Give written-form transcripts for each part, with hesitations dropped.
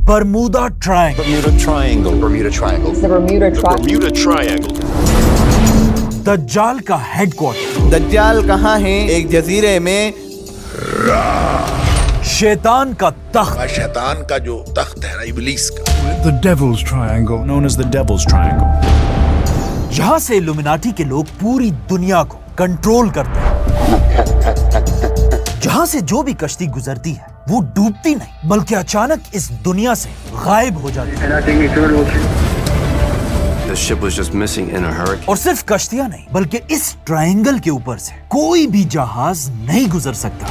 Bermuda triangle. Bermuda Triangle. Bermuda Triangle. The Bermuda Triangle. Bermuda Triangle. दज्जाल का headquarter. दज्जाल कहाँ है? एक जजीरे में। शैतान का तख्त। शैतान का जो तख्त है ना, इब्लीस का। The Devil's Triangle, known as the Devil's Triangle. जहां से इल्यूमिनाटी के लोग पूरी दुनिया को कंट्रोल करते हैं। जहां से जो भी कश्ती गुजरती है वो डूबती नहीं बल्कि अचानक इस दुनिया से गायब हो जाती है। The ship was just missing in a hurricane. और सिर्फ कश्तियां नहीं बल्कि इस ट्रायंगल के ऊपर से कोई भी जहाज नहीं गुजर सकता।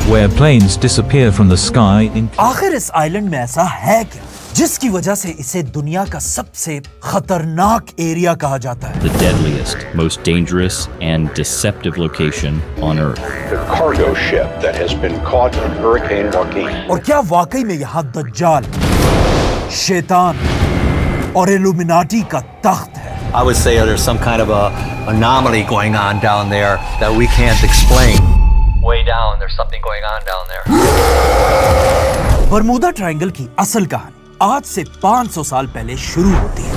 Where planes disappear from the sky in आखिर इस आइलैंड में ऐसा है क्या जिसकी वजह से इसे दुनिया का सबसे खतरनाक एरिया कहा जाता है? The deadliest, most dangerous, and deceptive location on Earth. The cargo ship that has been caught in Hurricane Joaquin. और क्या वाकई में यहाँ दज्जाल, शैतान और इल्यूमिनाटी का तख्त है? I would say there's some kind of a anomaly going on down there that we can't explain. Way down, there's something going on down there. Bermuda triangle की असल कहानी आज से 500 साल पहले शुरू होती है,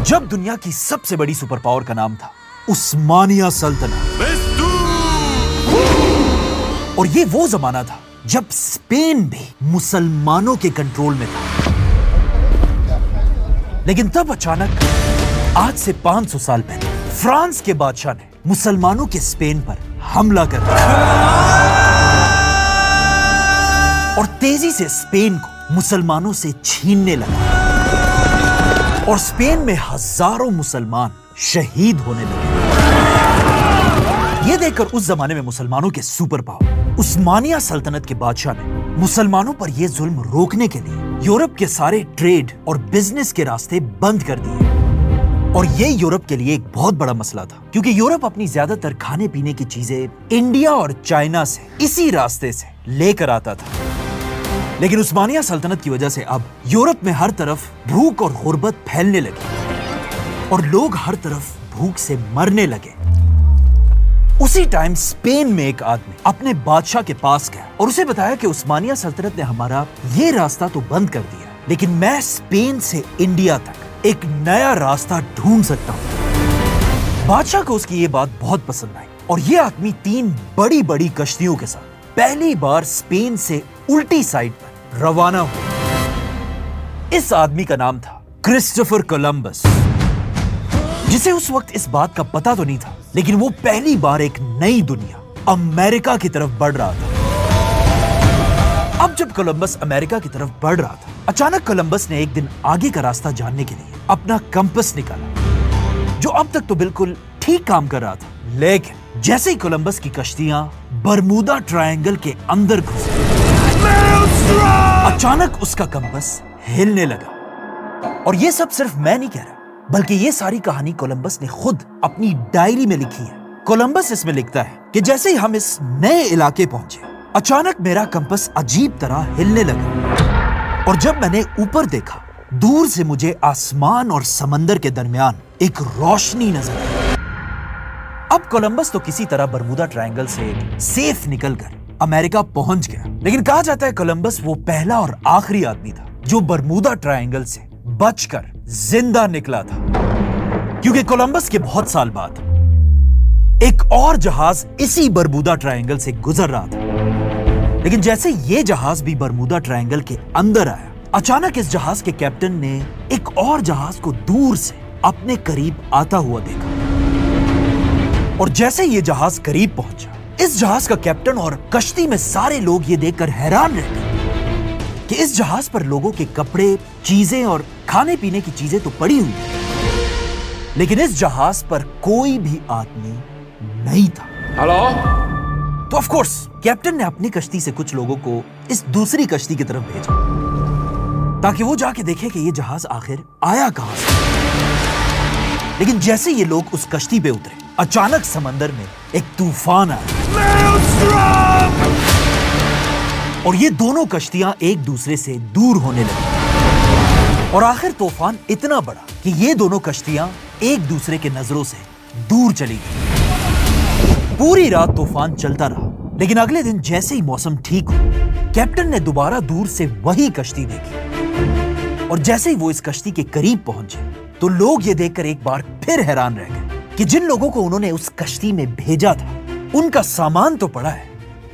जब दुनिया की सबसे बड़ी सुपर पावर का नाम था उस्मानिया सल्तनत। और ये वो जमाना था जब स्पेन भी मुसलमानों के कंट्रोल में था। लेकिन तब अचानक आज से 500 साल पहले फ्रांस के बादशाह ने मुसलमानों के स्पेन पर हमला कर दिया और तेजी से स्पेन को मुसलमानों से छीनने लगा और स्पेन में हजारों मुसलमान शहीद होने लगे। यह देखकर उस जमाने में मुसलमानों के सुपर पावर उस्मानिया सल्तनत के बादशाह ने मुसलमानों पर यह जुल्म रोकने के लिए यूरोप के सारे ट्रेड और बिजनेस के रास्ते बंद कर दिए। और यह यूरोप के लिए एक बहुत बड़ा मसला था क्योंकि यूरोप अपनी ज्यादातर खाने पीने की चीजें इंडिया और चाइना से इसी रास्ते से लेकर आता था। लेकिन उस्मानिया सल्तनत की वजह से अब यूरोप में हर तरफ भूख और गुर्बत फैलने लगी और लोग हर तरफ भूख से मरने लगे। उसी टाइम स्पेन में एक आदमी अपने बादशाह के पास गया और उसे बताया कि उस्मानिया सल्तनत ने हमारा ये रास्ता तो बंद कर दिया, लेकिन मैं स्पेन से इंडिया तक एक नया रास्ता ढूंढ सकता हूं। बादशाह को उसकी ये बात बहुत पसंद आई और ये आदमी 3 बड़ी बड़ी कश्तियों के साथ पहली बार स्पेन से उल्टी साइड पर रवाना हुआ। इस आदमी का नाम था क्रिस्टोफर कोलंबस, जिसे उस वक्त इस बात का पता तो नहीं था, लेकिन वो पहली बार एक नई दुनिया अमेरिका की तरफ बढ़ रहा था। अब जब कोलंबस अमेरिका की तरफ बढ़ रहा था, अचानक कोलंबस ने एक दिन आगे का रास्ता जानने के लिए अपना कंपास निकाला, जो अब तक तो बिल्कुल ठीक काम कर रहा था। लेकिन जैसे ही कोलंबस की कश्तियां बरमूदा ट्रायंगल के अंदर घुसी, अचानक उसका कंपास हिलने लगा। और ये सब सिर्फ मैं नहीं कह रहा, बल्कि ये सारी कहानी कोलंबस ने खुद अपनी डायरी में लिखी है। कोलंबस इसमें लिखता है कि जैसे ही हम इस नए इलाके पहुंचे, अचानक मेरा कंपास अजीब तरह हिलने लगा और जब मैंने ऊपर देखा, दूर से मुझे आसमान और समंदर के दरमियान एक रोशनी नजर आई। अब कोलंबस तो किसी तरह बरमूदा ट्रायंगल से सेफ निकलकर अमेरिका पहुंच गया, लेकिन कहा जाता है कोलंबस वो पहला और आखिरी आदमी था जो बरमूदा ट्रायंगल से बचकर जिंदा निकला था, क्योंकि कोलंबस के बहुत साल बाद एक और जहाज इसी बरमूदा ट्रायंगल से गुजर रहा था। लेकिन जैसे ये जहाज भी बरमूदा ट्रायंगल के अंदर आया, अचानक इस जहाज के कैप्टन ने एक और जहाज को दूर से अपने करीब आता हुआ देखा और जैसे ये जहाज करीब पहुंचा, इस जहाज का कैप्टन और कश्ती में सारे लोग ये देखकर हैरान रह गए कि इस जहाज पर लोगों के कपड़े, चीजें और खाने पीने की चीजें तो पड़ी हुई हैं, लेकिन इस जहाज पर कोई भी आदमी नहीं था। हेलो? तो ऑफ कोर्स कैप्टन ने अपनी कश्ती से कुछ लोगों को इस दूसरी कश्ती की तरफ भेजा ताकि वो जाके देखे कि ये जहाज आखिर आया कहां से। लेकिन जैसे ये लोग उस कश्ती पे उतरे, अचानक समंदर में एक तूफान आया और ये दोनों कश्तियां एक दूसरे से दूर होने लगी और आखिर तूफान इतना बड़ा कि ये दोनों कश्तियां एक दूसरे के नजरों से दूर चली गई। पूरी रात तूफान चलता रहा लेकिन अगले दिन जैसे ही मौसम ठीक हुआ, कैप्टन ने दोबारा दूर से वही कश्ती देखी और जैसे ही वो इस कश्ती के करीब पहुंचे तो लोग ये देखकर एक बार फिर हैरान रह गए कि जिन लोगों को उन्होंने उस कश्ती में भेजा था उनका सामान तो पड़ा है,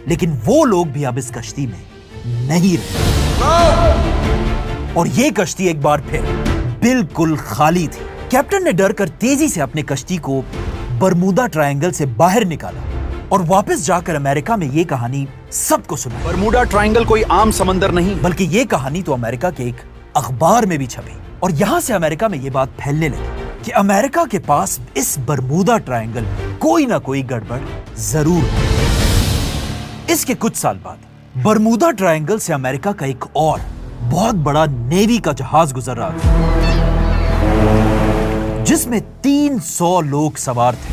लेकिन वो लोग भी अब इस कश्ती में नहीं रहे और ये कश्ती एक बार फिर बिल्कुल खाली थी। कैप्टन ने डरकर तेजी से अपने कश्ती को बरमूदा ट्रायंगल से बाहर निकाला और वापस जाकर अमेरिका में ये कहानी सबको सुनाई। बरमूडा ट्रायंगल कोई आम समंदर नहीं, बल्कि ये कहानी तो अमेरिका के एक अखबार में भी छपी और यहां से अमेरिका में ये बात फैलने लगी कि अमेरिका के पास इस बरमूदा ट्रायंगल में कोई ना कोई गड़बड़ जरूर है। इसके कुछ साल बाद बरमूदा ट्रायंगल से अमेरिका का एक और बहुत बड़ा नेवी का जहाज गुजर रहा था जिसमें 300 लोग सवार थे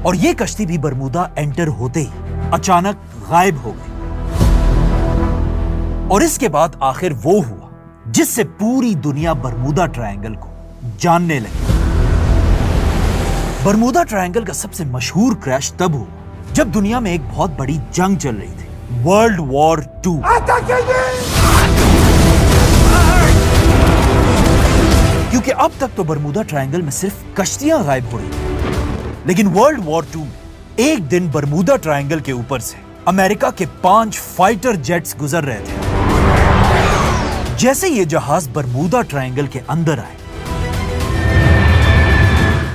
और यह कश्ती भी बरमूदा एंटर होते ही अचानक गायब हो गई। और इसके बाद आखिर वो हुआ जिससे पूरी दुनिया बरमूदा ट्रायंगल को जानने लगी। बरमूदा ट्रायंगल का सबसे मशहूर क्रैश तब हुआ जब दुनिया में एक बहुत बड़ी जंग चल रही थी, वर्ल्ड वॉर 2। क्योंकि अब तक तो बरमूदा ट्रायंगल में सिर्फ कश्तियां गायब हो रही थी, लेकिन वर्ल्ड वॉर 2 एक दिन बरमूदा ट्रायंगल के ऊपर से अमेरिका के 5 फाइटर जेट्स गुजर रहे थे। जैसे ये जहाज बरमूदा ट्रायंगल के अंदर आए,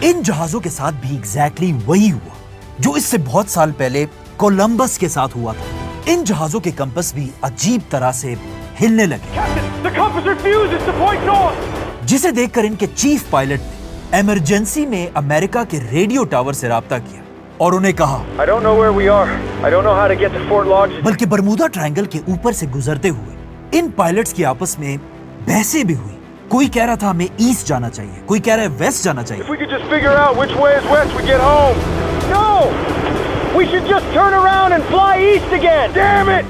इन जहाजों के साथ भी एग्जैक्टली वही हुआ जो इससे बहुत साल पहले कोलंबस के साथ हुआ था। इन जहाजों के कंपस भी अजीब तरह से हिलने लगे, जिसे देखकर इनके चीफ पायलट ने इमरजेंसी में अमेरिका के रेडियो टावर से राब्ता किया और उन्हें कहा, बल्कि बरमूदा ट्रायंगल के ऊपर से गुजरते हुए इन पायलट्स की आपस में बहसें भी हुई। कोई कह रहा था हमें ईस्ट जाना चाहिए, कोई कह रहा है वेस्ट जाना चाहिए।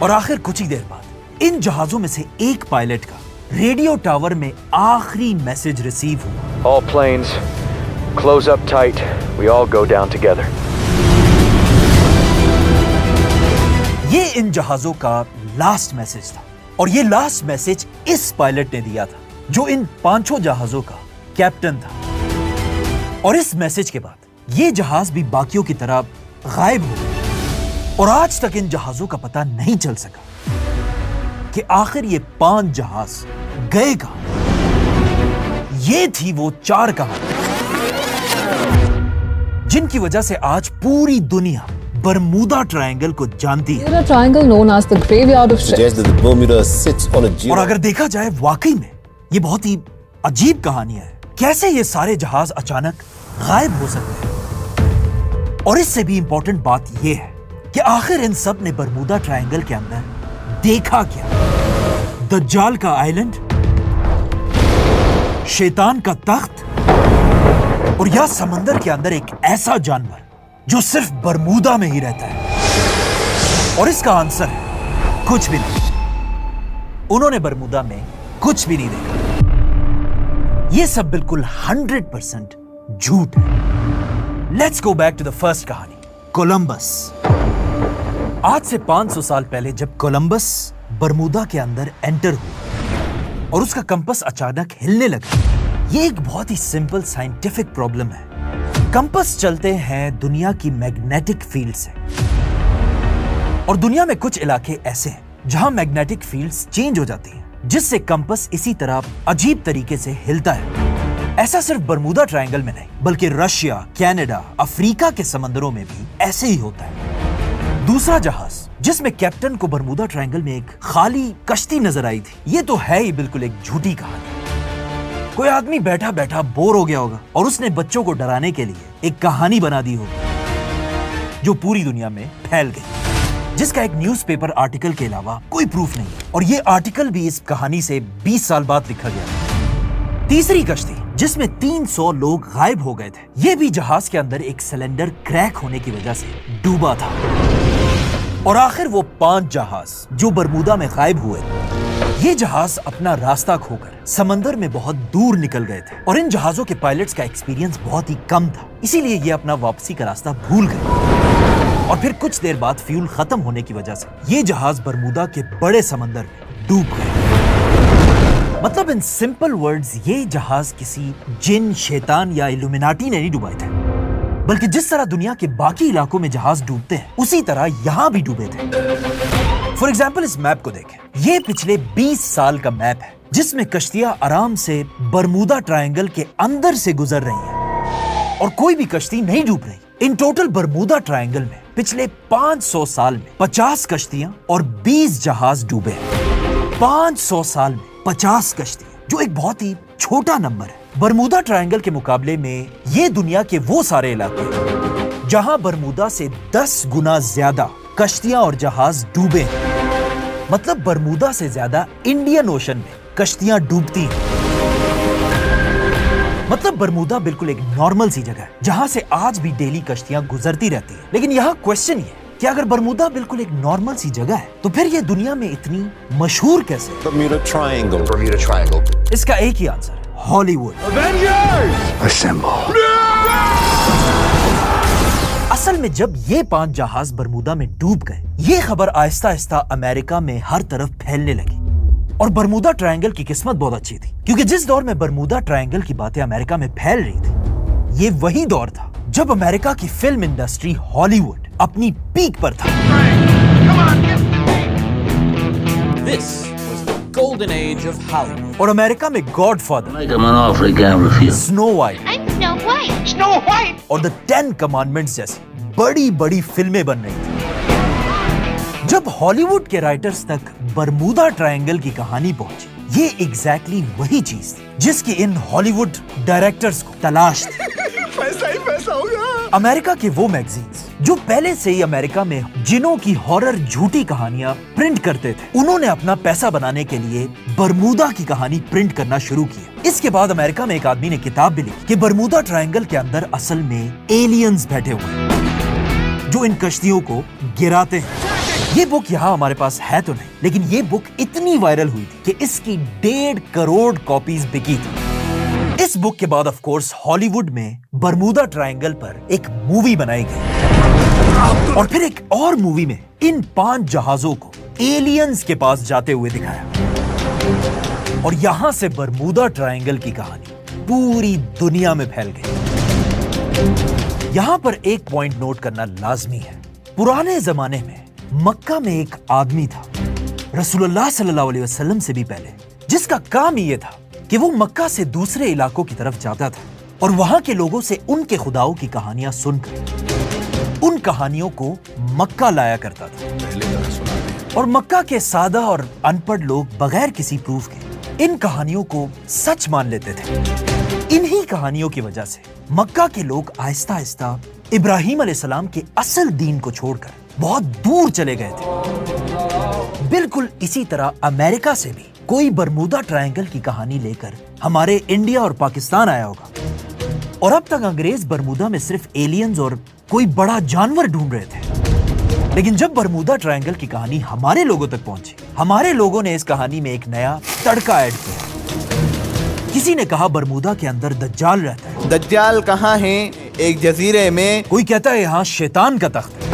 और आखिर कुछ ही देर बाद इन जहाजों में से एक पायलट का रेडियो टावर में आखिरी मैसेज रिसीव हुआ। All planes, close up tight. We all go down together. ये इन जहाजों का लास्ट मैसेज था और ये लास्ट मैसेज इस पायलट ने दिया था जो इन 5 जहाजों का कैप्टन था। और इस मैसेज के बाद ये जहाज भी बाकियों की तरह गायब हो गए और आज तक इन जहाजों का पता नहीं चल सका कि आखिर ये 5 जहाज गए कहां। ये थी वो 4 कहानी जिनकी वजह से आज पूरी दुनिया बरमूदा ट्रायंगल को जानती है। A triangle known as the graveyard of ships. और अगर देखा जाए वाकई में ये बहुत ही अजीब कहानी है। कैसे ये सारे जहाज अचानक गायब हो सकते हैं? और इससे भी इंपॉर्टेंट बात ये है कि आखिर इन सब ने बरमूदा ट्रायंगल के अंदर देखा क्या? दज्जाल का आइलैंड, शैतान का तख्त, और या समंदर के अंदर एक ऐसा जानवर जो सिर्फ बरमूदा में ही रहता है? और इसका आंसर है कुछ भी नहीं। उन्होंने बरमूदा में कुछ भी नहीं देखा। ये सब बिल्कुल 100% झूठ है। Let's go back to the first कहानी, कोलंबस। आज से 500 साल पहले जब कोलंबस बरमूदा के अंदर एंटर हुआ और उसका कंपस अचानक हिलने लगा, ये एक बहुत ही सिंपल साइंटिफिक प्रॉब्लम है। कंपस चलते हैं दुनिया की मैग्नेटिक फील्ड से और दुनिया में कुछ इलाके ऐसे हैं जहां मैग्नेटिक फील्ड्स चेंज हो जाती हैं, जिससे कंपस इसी तरह अजीब तरीके से हिलता है। ऐसा सिर्फ बरमूदा ट्रायंगल में नहीं बल्कि रशिया, कनाडा, अफ्रीका के समंदरों में भी ऐसे ही होता है। दूसरा जहाज जिसमें कैप्टन को बरमूदा ट्रायंगल में एक खाली कश्ती नजर आई थी, ये तो है ही बिल्कुल एक झूठी कहानी। कोई आदमी बैठा बैठा बोर हो गया होगा और उसने बच्चों को डराने के लिए एक कहानी बना दी होगी जो पूरी दुनिया में फैल गई, जिसका एक न्यूज़पेपर आर्टिकल के अलावा कोई प्रूफ नहीं है। और ये आर्टिकल भी इस कहानी से 20 साल बाद लिखा गया। तीसरी कश्ती जिसमें 300 लोग गायब हो गए थे, ये भी जहाज के अंदर एक सिलेंडर क्रैक होने की वजह से डूबा था। और आखिर वो 5 जहाज जो बरमूदा में गायब हुए, ये जहाज अपना रास्ता खोकर समंदर में बहुत दूर निकल गए थे और इन जहाजों के पायलट्स का एक्सपीरियंस बहुत ही कम था, इसीलिए ये अपना वापसी का रास्ता भूल गए। और फिर कुछ देर बाद फ्यूल खत्म होने की वजह से ये जहाज बरमूदा के बड़े समंदर में डूब गए। मतलब इन सिंपल वर्ड्स, ये जहाज किसी जिन, शैतान या इल्यूमिनाटी ने नहीं डुबाए थे, बल्कि जिस तरह दुनिया के बाकी इलाकों में जहाज डूबते हैं उसी तरह यहां भी डूबे थे। फॉर एग्जाम्पल इस मैप को देखें। ये पिछले 20 साल का मैप है जिसमें कश्तियां आराम से बरमूदा ट्रायंगल के अंदर से गुजर रही हैं और कोई भी कश्ती नहीं डूब रही। इन टोटल बरमूदा ट्रायंगल में पिछले 500 साल में 50 कश्तियां और 20 जहाज डूबे हैं। 500 साल में 50 कश्तियां, जो एक बहुत ही छोटा नंबर है। बरमूदा ट्रायंगल के मुकाबले में ये दुनिया के वो सारे इलाके हैं जहां बरमूदा से 10 गुना ज्यादा कश्तियां और जहाज डूबे हैं। मतलब बरमूदा से ज्यादा इंडियन ओशन में कश्तियां डूबती हैं। मतलब बरमूदा बिल्कुल एक नॉर्मल सी जगह है जहां से आज भी डेली कश्तियां गुजरती रहती हैं। लेकिन यहाँ क्वेश्चन ये है कि अगर बरमूदा बिल्कुल एक नॉर्मल सी जगह है तो फिर ये दुनिया में इतनी मशहूर कैसे? Bermuda Triangle. Bermuda Triangle. इसका एक ही आंसर है, हॉलीवुड। असल में जब ये 5 जहाज बरमूदा में डूब गए, ये खबर आहिस्ता आहिस्ता अमेरिका में हर तरफ फैलने लगी। और बरमूदा ट्रायंगल की किस्मत बहुत अच्छी थी, क्योंकि जिस दौर में बरमूदा ट्रायंगल की बातें अमेरिका में फैल रही थी, ये वही दौर था जब अमेरिका की फिल्म इंडस्ट्री हॉलीवुड अपनी पीक पर था। This was the golden age of Hollywood. और अमेरिका में गॉडफादर, स्नो वाइट और द 10 कमांडमेंट्स जैसी बड़ी बड़ी फिल्में बन रही थी। जब हॉलीवुड के राइटर्स तक बरमूदा ट्रायंगल की कहानी पहुंची, ये एग्जैक्टली वही चीज थी जिसकी इन हॉलीवुड डायरेक्टर्स को तलाश थी। पैसा ही पैसा होगा। अमेरिका के वो मैगजीन्स जो पहले से ही अमेरिका में जिनों की हॉरर झूठी कहानियां प्रिंट करते थे, उन्होंने अपना पैसा बनाने के लिए बरमूदा की कहानी प्रिंट करना शुरू किया। इसके बाद अमेरिका में एक आदमी ने किताब भी लिखी कि बरमूदा ट्रायंगल के अंदर असल में एलियंस बैठे हुए हैं जो इन कश्तियों को गिराते हैं। ये बुक यहाँ हमारे पास है तो नहीं, लेकिन ये बुक इतनी वायरल हुई थी कि इसकी 1.5 करोड़ कॉपीज बिकी थी। इस बुक के बाद ऑफ कोर्स हॉलीवुड में बरमूदा ट्रायंगल पर एक मूवी बनाई गई और फिर एक और मूवी में इन 5 जहाजों को एलियंस के पास जाते हुए दिखाया और यहां से बरमूदा ट्रायंगल की कहानी पूरी दुनिया में फैल गई। यहां पर एक पॉइंट नोट करना लाजमी है। पुराने जमाने में मक्का में एक आदमी था, रसूलुल्लाह सल्लल्लाहु अलैहि वसल्लम से भी पहले, जिसका काम ये था कि वो मक्का से दूसरे इलाकों की तरफ जाता था और वहां के लोगों से उनके खुदाओं की कहानियां सुनकर उन कहानियों को मक्का लाया करता था। और मक्का के सादा और अनपढ़ लोग बगैर किसी प्रूफ के इन कहानियों को सच मान लेते थे। इन्हीं कहानियों की वजह से मक्का के लोग आहिस्ता आहिस्ता इब्राहिम अलैहिस्सलाम के असल दीन को छोड़कर बहुत दूर चले गए थे। बिल्कुल इसी तरह अमेरिका से भी कोई बरमूदा ट्रायंगल की कहानी लेकर हमारे इंडिया और पाकिस्तान आया होगा और अब तक अंग्रेज बरमूदा में सिर्फ एलियंस और कोई बड़ा जानवर ढूंढ रहे थे। लेकिन जब बरमूदा ट्रायंगल की कहानी हमारे लोगों तक पहुंची, हमारे लोगों ने इस कहानी में एक नया तड़का ऐड किया। किसी ने कहा बरमूदा के अंदर दज्जाल रहता है। दज्जाल कहाँ है? एक जजीरे में। कोई कहता है यहाँ शैतान का तख्त है।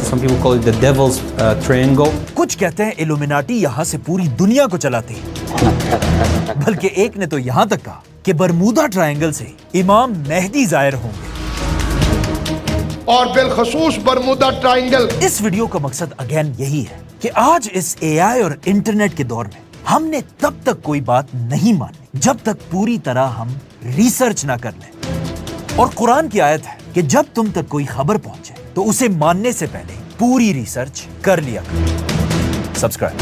Some people call it the devil's triangle. कुछ कहते हैं इल्यूमिनाटी यहाँ से पूरी दुनिया को चलाती है। बल्कि एक ने तो यहाँ तक कहा कि बरमूदा ट्रायंगल से इमाम मेहदी जाहिर होंगे। और बिलखसूस बरमूदा ट्रायंगल। इस वीडियो का मकसद अगेन यही है कि आज इस एआई और इंटरनेट के दौर में हमने तब तक कोई बात नहीं मानी जब तक पूरी तरह हम रिसर्च ना कर लें। और कुरान की आयत है कि जब तुम तक कोई खबर पहुंचे तो उसे मानने से पहले पूरी रिसर्च कर लिया करो। सब्सक्राइब।